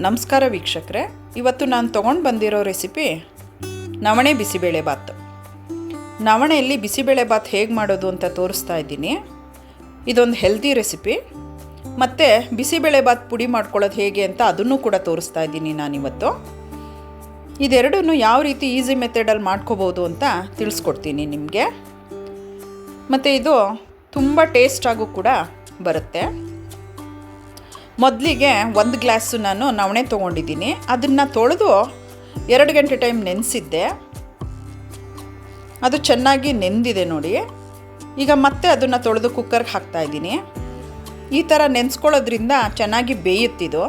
ನಮಸ್ಕಾರ ವೀಕ್ಷಕರೇ, ಇವತ್ತು ನಾನು ತೊಗೊಂಡು ಬಂದಿರೋ ರೆಸಿಪಿ ನವಣೆ ಬಿಸಿಬೇಳೆಬಾತ್. ನವಣೆಯಲ್ಲಿ ಬಿಸಿಬೇಳೆಬಾತ್ ಹೇಗೆ ಮಾಡೋದು ಅಂತ ತೋರಿಸ್ತಾ ಇದ್ದೀನಿ. ಇದೊಂದು ಹೆಲ್ದಿ ರೆಸಿಪಿ. ಮತ್ತು ಬಿಸಿಬೇಳೆಬಾತ್ ಪುಡಿ ಮಾಡ್ಕೊಳ್ಳೋದು ಹೇಗೆ ಅಂತ ಅದನ್ನು ಕೂಡ ತೋರಿಸ್ತಾ ಇದ್ದೀನಿ ನಾನಿವತ್ತು. ಇದೆರಡೂ ಯಾವ ರೀತಿ ಈಸಿ ಮೆಥಡಲ್ಲಿ ಮಾಡ್ಕೋಬೋದು ಅಂತ ತಿಳಿಸ್ಕೊಡ್ತೀನಿ ನಿಮಗೆ. ಮತ್ತು ಇದು ತುಂಬ ಟೇಸ್ಟಾಗೂ ಕೂಡ ಬರುತ್ತೆ. ಮೊದಲಿಗೆ 1 ಗ್ಲಾಸು ನಾನು ನವಣೆ ತೊಗೊಂಡಿದ್ದೀನಿ. ಅದನ್ನು ತೊಳೆದು 2 ಗಂಟೆ ಟೈಮ್ ನೆನೆಸಿದ್ದೆ. ಅದು ಚೆನ್ನಾಗಿ ನೆಂದಿದೆ ನೋಡಿ. ಈಗ ಮತ್ತೆ ಅದನ್ನು ತೊಳೆದು ಕುಕ್ಕರ್ಗೆ ಹಾಕ್ತಾಯಿದ್ದೀನಿ. ಈ ಥರ ನೆನೆಸ್ಕೊಳ್ಳೋದ್ರಿಂದ ಚೆನ್ನಾಗಿ ಬೇಯುತ್ತಿದ್ದು.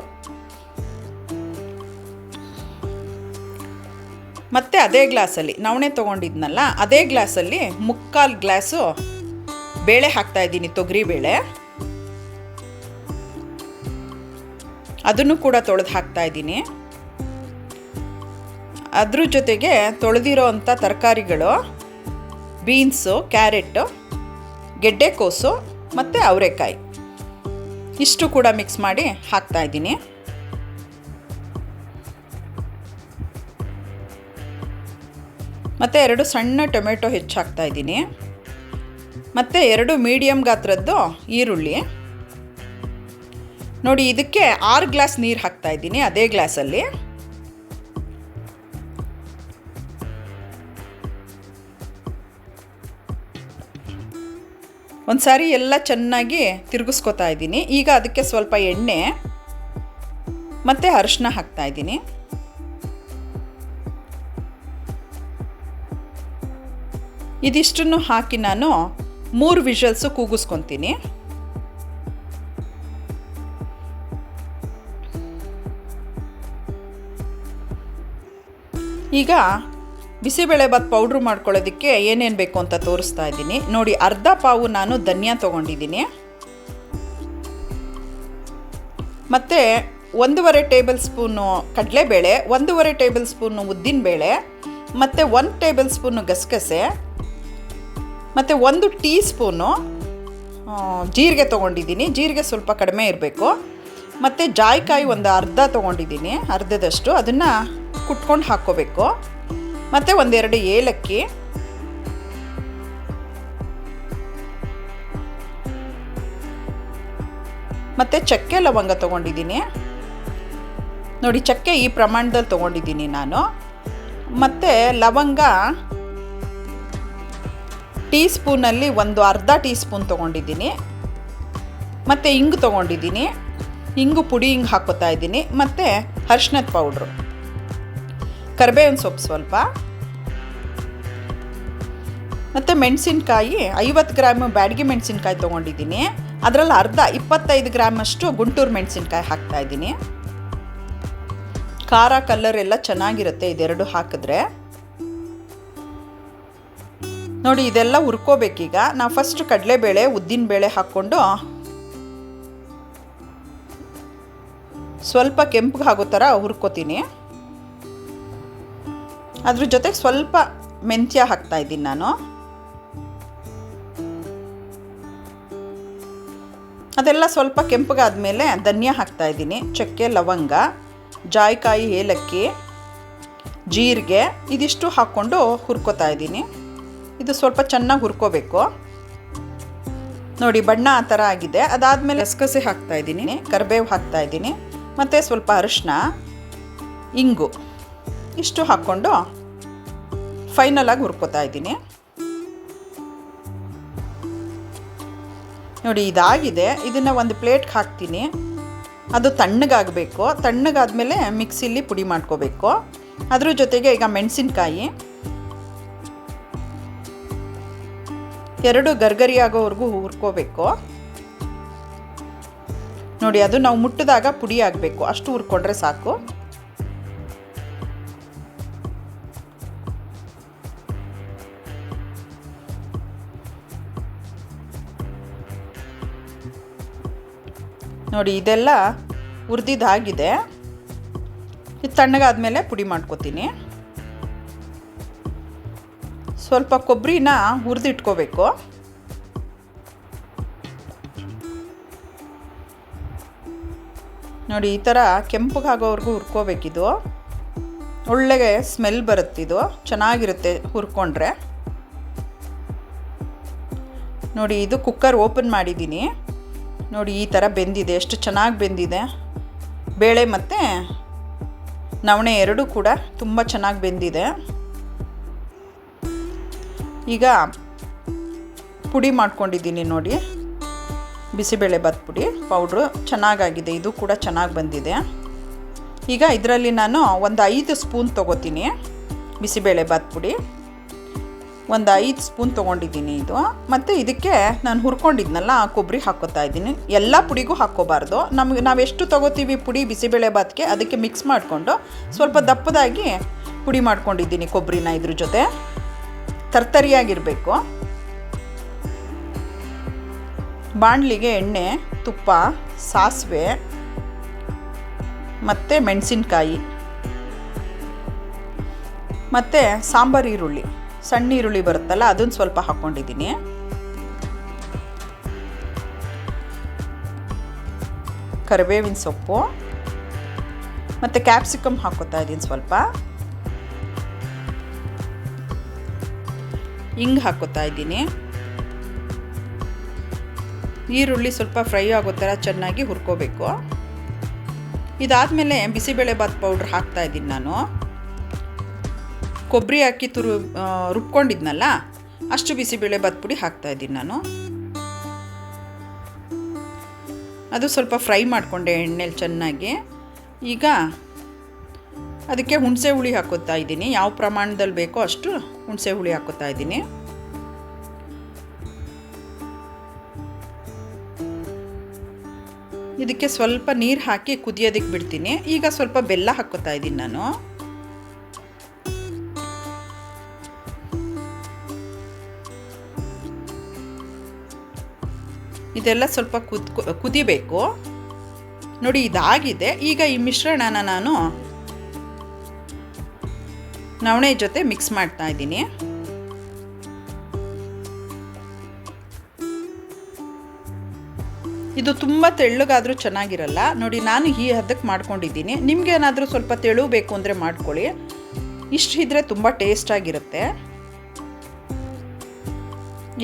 ಮತ್ತು ಅದೇ ಗ್ಲಾಸಲ್ಲಿ ನವಣೆ ತೊಗೊಂಡಿದ್ನಲ್ಲ, ಅದೇ ಗ್ಲಾಸಲ್ಲಿ 3/4 ಗ್ಲಾಸು ಬೇಳೆ ಹಾಕ್ತಾಯಿದ್ದೀನಿ, ತೊಗರಿಬೇಳೆ. ಅದನ್ನು ಕೂಡ ತೊಳೆದು ಹಾಕ್ತಾಯಿದ್ದೀನಿ. ಅದ್ರ ಜೊತೆಗೆ ತೊಳೆದಿರೋ ಅಂಥ ತರಕಾರಿಗಳು ಬೀನ್ಸು, ಕ್ಯಾರೆಟು, ಗೆಡ್ಡೆಕೋಸು ಮತ್ತು ಅವರೆಕಾಯಿ ಇಷ್ಟು ಕೂಡ ಮಿಕ್ಸ್ ಮಾಡಿ ಹಾಕ್ತಾಯಿದ್ದೀನಿ. ಮತ್ತು 2 ಸಣ್ಣ ಟೊಮೆಟೊ ಹೆಚ್ಚು ಹಾಕ್ತಾಯಿದ್ದೀನಿ. ಮತ್ತು 2 ಮೀಡಿಯಮ್ ಗಾತ್ರದ್ದು ಈರುಳ್ಳಿ ನೋಡಿ. ಇದಕ್ಕೆ 6 ಗ್ಲಾಸ್ ನೀರು ಹಾಕ್ತಾಯಿದ್ದೀನಿ ಅದೇ ಗ್ಲಾಸಲ್ಲಿ. ಒಂದು ಸಾರಿ ಎಲ್ಲ ಚೆನ್ನಾಗಿ ತಿರುಗಿಸ್ಕೊತಾ ಇದ್ದೀನಿ. ಈಗ ಅದಕ್ಕೆ ಸ್ವಲ್ಪ ಎಣ್ಣೆ ಮತ್ತು ಅರಿಶಿನ ಹಾಕ್ತಾಯಿದ್ದೀನಿ. ಇದಿಷ್ಟನ್ನು ಹಾಕಿ ನಾನು 3 ವಿಷಲ್ಸು ಕೂಗಿಸ್ಕೊತೀನಿ. ಈಗ ಬಿಸಿಬೇಳೆಬಾತ್ ಪೌಡ್ರು ಮಾಡ್ಕೊಳ್ಳೋದಕ್ಕೆ ಏನೇನು ಬೇಕು ಅಂತ ತೋರಿಸ್ತಾ ಇದ್ದೀನಿ ನೋಡಿ. ಅರ್ಧ ಪಾವು ನಾನು ಧನಿಯಾ ತೊಗೊಂಡಿದ್ದೀನಿ. ಮತ್ತು 1.5 ಟೇಬಲ್ ಸ್ಪೂನು ಕಡಲೆಬೇಳೆ, 1.5 ಟೇಬಲ್ ಸ್ಪೂನು ಉದ್ದಿನಬೇಳೆ, ಮತ್ತು 1 ಟೇಬಲ್ ಸ್ಪೂನು ಗಸಗಸೆ, ಮತ್ತು 1 ಟೀ ಸ್ಪೂನು ಜೀರಿಗೆ ತೊಗೊಂಡಿದ್ದೀನಿ. ಜೀರಿಗೆ ಸ್ವಲ್ಪ ಕಡಿಮೆ ಇರಬೇಕು. ಮತ್ತು ಜಾಯಿಕಾಯಿ ಒಂದು ಅರ್ಧ ತೊಗೊಂಡಿದ್ದೀನಿ, ಅರ್ಧದಷ್ಟು. ಅದನ್ನು ಕುಟ್ಕೊಂಡು ಹಾಕ್ಕೋಬೇಕು. ಮತ್ತು 1-2 ಏಲಕ್ಕಿ, ಮತ್ತು ಚಕ್ಕೆ ಲವಂಗ ತೊಗೊಂಡಿದ್ದೀನಿ ನೋಡಿ. ಚಕ್ಕೆ ಈ ಪ್ರಮಾಣದಲ್ಲಿ ತೊಗೊಂಡಿದ್ದೀನಿ ನಾನು. ಮತ್ತು ಲವಂಗ ಟೀ ಸ್ಪೂನಲ್ಲಿ ಅರ್ಧ ಟೀ ಸ್ಪೂನ್ ತೊಗೊಂಡಿದ್ದೀನಿ. ಮತ್ತು ಇಂಗು ತೊಗೊಂಡಿದ್ದೀನಿ. ಇಂಗು ಪುಡಿ ಹಿಂಗೆ ಹಾಕ್ಕೋತಾ ಇದ್ದೀನಿ. ಮತ್ತು ಅರಿಶಿನದ ಪೌಡ್ರು, ಕರಿಬೇವಿನ ಸೊಪ್ಪು ಸ್ವಲ್ಪ, ಮತ್ತು ಮೆಣಸಿನ್ಕಾಯಿ 50 ಗ್ರಾಮು ಬ್ಯಾಡಗಿ ಮೆಣಸಿನ್ಕಾಯಿ ತೊಗೊಂಡಿದ್ದೀನಿ. ಅದರಲ್ಲಿ 25 ಗ್ರಾಮಷ್ಟು ಗುಂಟೂರು ಮೆಣಸಿನ್ಕಾಯಿ ಹಾಕ್ತಾಯಿದ್ದೀನಿ. ಖಾರ ಕಲರ್ ಎಲ್ಲ ಚೆನ್ನಾಗಿರುತ್ತೆ ಇದೆರಡು ಹಾಕಿದ್ರೆ ನೋಡಿ. ಇದೆಲ್ಲ ಹುರ್ಕೋಬೇಕೀಗ. ನಾವು ಫಸ್ಟ್ ಕಡಲೆಬೇಳೆ, ಉದ್ದಿನಬೇಳೆ ಹಾಕ್ಕೊಂಡು ಸ್ವಲ್ಪ ಕೆಂಪಗೆ ಆಗೋ ಥರ ಹುರ್ಕೋತೀನಿ. ಅದ್ರ ಜೊತೆಗೆ ಸ್ವಲ್ಪ ಮೆಂತ್ಯ ಹಾಕ್ತಾಯಿದ್ದೀನಿ ನಾನು. ಅದೆಲ್ಲ ಸ್ವಲ್ಪ ಕೆಂಪಗಾದ್ಮೇಲೆ ಧನಿಯಾ ಹಾಕ್ತಾಯಿದ್ದೀನಿ. ಚಕ್ಕೆ, ಲವಂಗ, ಜಾಯಿಕಾಯಿ, ಏಲಕ್ಕಿ, ಜೀರಿಗೆ ಇದಿಷ್ಟು ಹಾಕ್ಕೊಂಡು ಹುರ್ಕೋತಾ ಇದ್ದೀನಿ. ಇದು ಸ್ವಲ್ಪ ಚೆನ್ನಾಗಿ ಹುರ್ಕೋಬೇಕು ನೋಡಿ. ಬಣ್ಣ ಆ ಥರ ಆಗಿದೆ. ಅದಾದಮೇಲೆ ಗಸಗಸೆ ಹಾಕ್ತಾಯಿದ್ದೀನಿ, ಕರಿಬೇವು ಹಾಕ್ತಾಯಿದ್ದೀನಿ, ಮತ್ತು ಸ್ವಲ್ಪ ಅರಿಶಿನ, ಇಂಗು ಇಷ್ಟು ಹಾಕ್ಕೊಂಡು ಫೈನಲಾಗಿ ಹುರ್ಕೋತಾ ಇದ್ದೀನಿ ನೋಡಿ. ಇದಾಗಿದೆ. ಇದನ್ನು ಒಂದು ಪ್ಲೇಟ್ಗೆ ಹಾಕ್ತೀನಿ. ಅದು ತಣ್ಣಗಾಗಬೇಕು. ತಣ್ಣಗಾದ್ಮೇಲೆ ಮಿಕ್ಸಿಲಿ ಪುಡಿ ಮಾಡ್ಕೋಬೇಕು. ಅದ್ರ ಜೊತೆಗೆ ಈಗ ಮೆಣಸಿನ್ಕಾಯಿ 2 ಗರ್ಗರಿ ಆಗೋವರೆಗೂ ಹುರ್ಕೋಬೇಕು ನೋಡಿ. ಅದು ನಾವು ಮುಟ್ಟಿದಾಗ ಪುಡಿ ಆಗಬೇಕು, ಅಷ್ಟು ಹುರ್ಕೊಂಡ್ರೆ ಸಾಕು. ನೋಡಿ ಇದೆಲ್ಲ ಹುರಿದಿದ್ದಾಗಿದೆ. ಇದು ತಣ್ಣಗಾದ್ಮೇಲೆ ಪುಡಿ ಮಾಡ್ಕೋತೀನಿ. ಸ್ವಲ್ಪ ಕೊಬ್ಬರಿನ ಹುರಿದಿಟ್ಕೋಬೇಕು. ನೋಡಿ ಈ ಥರ ಕೆಂಪಗಾಗೋವರೆಗೂ ಹುರ್ಕೋಬೇಕಿದು. ಒಳ್ಳೆಗೆ ಸ್ಮೆಲ್ ಬರುತ್ತಿದು, ಚೆನ್ನಾಗಿರುತ್ತೆ ಹುರ್ಕೊಂಡ್ರೆ. ನೋಡಿ ಇದು ಕುಕ್ಕರ್ ಓಪನ್ ಮಾಡಿದ್ದೀನಿ. ನೋಡಿ ಈ ಥರ ಬೆಂದಿದೆ, ಎಷ್ಟು ಚೆನ್ನಾಗಿ ಬೆಂದಿದೆ. ಬೇಳೆ ಮತ್ತು ನವಣೆ ಎರಡೂ ಕೂಡ ತುಂಬ ಚೆನ್ನಾಗಿ ಬೆಂದಿದೆ. ಈಗ ಪುಡಿ ಮಾಡ್ಕೊಂಡಿದ್ದೀನಿ ನೋಡಿ, ಬಿಸಿಬೇಳೆಬಾತ್ ಪುಡಿ ಪೌಡ್ರು ಚೆನ್ನಾಗಾಗಿದೆ, ಇದು ಕೂಡ ಚೆನ್ನಾಗಿ ಬಂದಿದೆ. ಈಗ ಇದರಲ್ಲಿ ನಾನು ಒಂದು 5 ಸ್ಪೂನ್ ತೊಗೋತೀನಿ ಬಿಸಿಬೇಳೆಬಾತ್ ಪುಡಿ. ಒಂದು 5 ಸ್ಪೂನ್ ತೊಗೊಂಡಿದ್ದೀನಿ ಇದು. ಮತ್ತು ಇದಕ್ಕೆ ನಾನು ಹುರ್ಕೊಂಡಿದ್ನಲ್ಲ ಆ ಕೊಬ್ಬರಿ ಹಾಕ್ಕೋತಾ ಇದ್ದೀನಿ. ಎಲ್ಲ ಪುಡಿಗೂ ಹಾಕ್ಕೋಬಾರ್ದು, ನಾವೆಷ್ಟು ತೊಗೋತೀವಿ ಪುಡಿ ಬಿಸಿಬೇಳೆಬಾತ್ಗೆ ಅದಕ್ಕೆ ಮಿಕ್ಸ್ ಮಾಡಿಕೊಂಡು ಸ್ವಲ್ಪ ದಪ್ಪದಾಗಿ ಪುಡಿ ಮಾಡ್ಕೊಂಡಿದ್ದೀನಿ ಕೊಬ್ಬರಿನ. ಇದ್ರ ಜೊತೆ ತರ್ತರಿಯಾಗಿರಬೇಕು. ಬಾಣಲಿಗೆ ಎಣ್ಣೆ, ತುಪ್ಪ, ಸಾಸಿವೆ ಮತ್ತು ಮೆಣಸಿನ್ಕಾಯಿ ಮತ್ತು ಸಾಂಬಾರು ಈರುಳ್ಳಿ, ಸಣ್ಣ ಈರುಳ್ಳಿ ಬರುತ್ತಲ್ಲ ಅದನ್ನು ಸ್ವಲ್ಪ ಹಾಕ್ಕೊಂಡಿದ್ದೀನಿ. ಕರಿಬೇವಿನ ಸೊಪ್ಪು ಮತ್ತು ಕ್ಯಾಪ್ಸಿಕಮ್ ಹಾಕ್ಕೋತಾ ಇದ್ದೀನಿ ಸ್ವಲ್ಪ. ಹಿಂಗೆ ಹಾಕ್ಕೋತಾ ಇದ್ದೀನಿ. ಈರುಳ್ಳಿ ಸ್ವಲ್ಪ ಫ್ರೈ ಆಗೋ ಥರ ಚೆನ್ನಾಗಿ ಹುರ್ಕೋಬೇಕು. ಇದಾದಮೇಲೆ ಬಿಸಿಬೇಳೆಬಾತ್ ಪೌಡ್ರ್ ಹಾಕ್ತಾಯಿದ್ದೀನಿ ನಾನು. ಕೊಬ್ಬರಿ ಹಾಕಿ ರುಬ್ಕೊಂಡಿದ್ನಲ್ಲ ಅಷ್ಟು ಬಿಸಿಬೇಳೆಬಾತ್ ಪುಡಿ ಹಾಕ್ತಾಯಿದ್ದೀನಿ ನಾನು. ಅದು ಸ್ವಲ್ಪ ಫ್ರೈ ಮಾಡಿಕೊಂಡೆ ಎಣ್ಣೆಲಿ ಚೆನ್ನಾಗಿ. ಈಗ ಅದಕ್ಕೆ ಹುಣಸೆ ಹುಳಿ ಹಾಕ್ಕೋತಾ ಇದ್ದೀನಿ. ಯಾವ ಪ್ರಮಾಣದಲ್ಲಿ ಬೇಕೋ ಅಷ್ಟು ಹುಣಸೆ ಹುಳಿ ಹಾಕ್ಕೋತಾ ಇದ್ದೀನಿ. ಇದಕ್ಕೆ ಸ್ವಲ್ಪ ನೀರು ಹಾಕಿ ಕುದಿಯೋದಕ್ಕೆ ಬಿಡ್ತೀನಿ. ಈಗ ಸ್ವಲ್ಪ ಬೆಲ್ಲ ಹಾಕ್ಕೋತಾ ಇದ್ದೀನಿ ನಾನು. ಇದೆಲ್ಲ ಸ್ವಲ್ಪ ಕುದಿಬೇಕು. ನೋಡಿ ಇದಾಗಿದೆ. ಈಗ ಈ ಮಿಶ್ರಣನ ನಾನು ನವಣೆ ಜೊತೆ ಮಿಕ್ಸ್ ಮಾಡ್ತಾ ಇದ್ದೀನಿ. ಇದು ತುಂಬ ತೆಳ್ಳಗಾದರೂ ಚೆನ್ನಾಗಿರಲ್ಲ. ನೋಡಿ ನಾನು ಈ ಹದಕ್ಕೆ ಮಾಡ್ಕೊಂಡಿದ್ದೀನಿ. ನಿಮಗೇನಾದರೂ ಸ್ವಲ್ಪ ತೆಳು ಬೇಕು ಅಂದರೆ ಮಾಡ್ಕೊಳ್ಳಿ. ಇಷ್ಟು ಇದ್ದರೆ ತುಂಬ ಟೇಸ್ಟಾಗಿರುತ್ತೆ.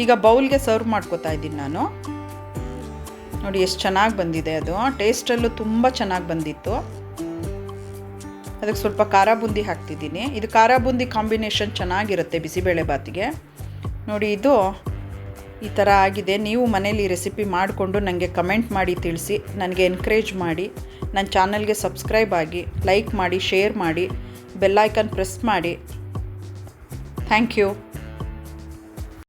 ಈಗ ಬೌಲ್ಗೆ ಸರ್ವ್ ಮಾಡ್ಕೋತಾ ಇದ್ದೀನಿ ನಾನು. ನೋಡಿ ಎಷ್ಟು ಚೆನ್ನಾಗಿ ಬಂದಿದೆ. ಅದು ಟೇಸ್ಟಲ್ಲೂ ತುಂಬ ಚೆನ್ನಾಗಿ ಬಂದಿತ್ತು. ಅದಕ್ಕೆ ಸ್ವಲ್ಪ ಖಾರ ಬೂಂದಿ ಹಾಕ್ತಿದ್ದೀನಿ. ಇದು ಖಾರ ಬೂಂದಿ ಕಾಂಬಿನೇಷನ್ ಚೆನ್ನಾಗಿರುತ್ತೆ ಬಿಸಿಬೇಳೆಬಾತಿಗೆ. ನೋಡಿ ಇದು ಈ ಥರ ಆಗಿದೆ. ನೀವು ಮನೇಲಿ ರೆಸಿಪಿ ಮಾಡಿಕೊಂಡು ನನಗೆ ಕಮೆಂಟ್ ಮಾಡಿ ತಿಳಿಸಿ, ನನಗೆ ಎನ್ಕರೇಜ್ ಮಾಡಿ. ನನ್ನ ಚಾನಲ್ಗೆ ಸಬ್ಸ್ಕ್ರೈಬ್ ಆಗಿ, ಲೈಕ್ ಮಾಡಿ, ಶೇರ್ ಮಾಡಿ, ಬೆಲ್ ಐಕಾನ್ ಪ್ರೆಸ್ ಮಾಡಿ. Thank you.